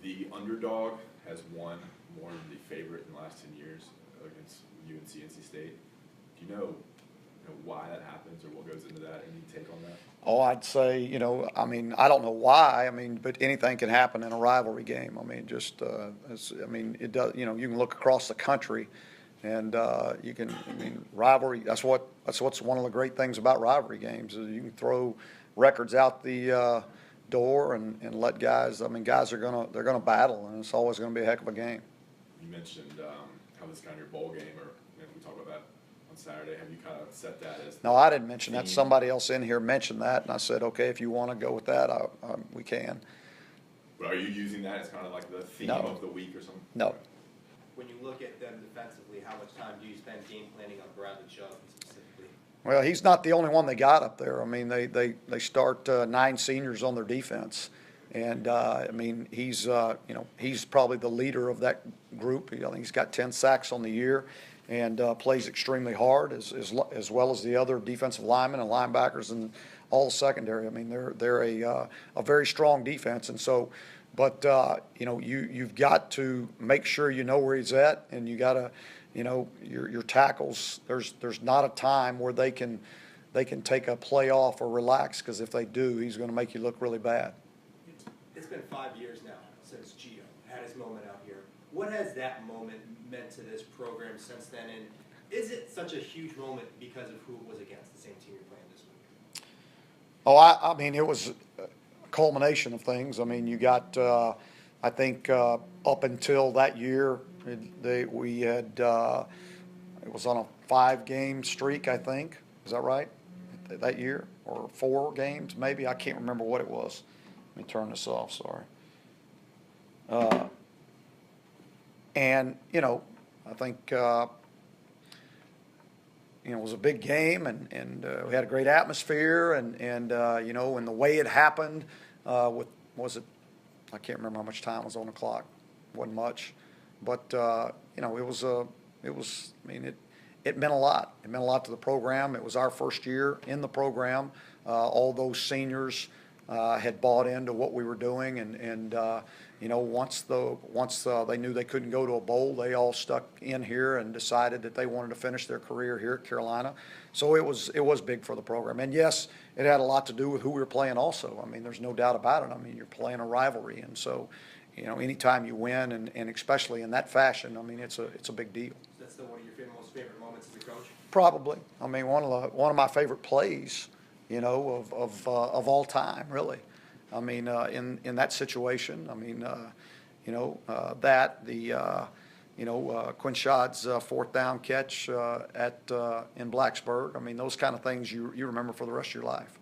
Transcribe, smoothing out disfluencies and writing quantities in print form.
The underdog has won more than the favorite in the last 10 years against UNC-N.C. State. Do you know why that happens or what goes into that? Any take on that? Oh, I'd say, I mean, I don't know why. I mean, but anything can happen in a rivalry game. I mean, it does. You can look across the country, and you can. I mean, rivalry. That's what's one of the great things about rivalry games is you can throw records out the door and let guys. I mean, guys they're gonna battle, and it's always gonna be a heck of a game. You mentioned how this is kind of your bowl game, or if we talk about that on Saturday, have you kind of set that as? No, I didn't mention that. theme? Somebody else in here mentioned that, and I said, okay, if you want to go with that, we can. But are you using that as kind of like the theme No. of the week or something? No. When you look at them defensively, how much time do you spend game planning on Bradley Chubb specifically? Well, he's not the only one they got up there. I mean, they start 9 seniors on their defense, and I mean he's he's probably the leader of that group. I think he's got 10 sacks on the year, and plays extremely hard as well as the other defensive linemen and linebackers and all the secondary. I mean they're a very strong defense, and so. But you've got to make sure you know where he's at, and you got to, your tackles. There's not a time where they can take a play off or relax, because if they do, he's going to make you look really bad. It's been 5 years now since Gio had his moment out here. What has that moment meant to this program since then, and is it such a huge moment because of who it was against, the same team you're playing this week? Oh, I mean, it was a culmination of things. I mean, you got, I think, up until that year, we had, it was on a 5-game streak, I think. Is that right? That year? Or 4 games, maybe? I can't remember what it was. Let me turn this off, sorry. And, I think, it was a big game, and we had a great atmosphere, and and the way it happened, I can't remember how much time was on the clock. Wasn't much, but it was I mean it meant a lot. It meant a lot to the program. It was our first year in the program. All those seniors had bought into what we were doing, and once they knew they couldn't go to a bowl, they all stuck in here and decided that they wanted to finish their career here at Carolina. So it was big for the program, and yes, it had a lot to do with who we were playing also. I mean, there's no doubt about it. I mean, you're playing a rivalry, and so anytime you win, and especially in that fashion, I mean, it's a big deal. That's still one of your most favorite moments as a coach? Probably. I mean, one of my favorite plays, of all time, really. I mean, in that situation, I mean, Quinshad's 4th down catch in Blacksburg. I mean, those kind of things you remember for the rest of your life.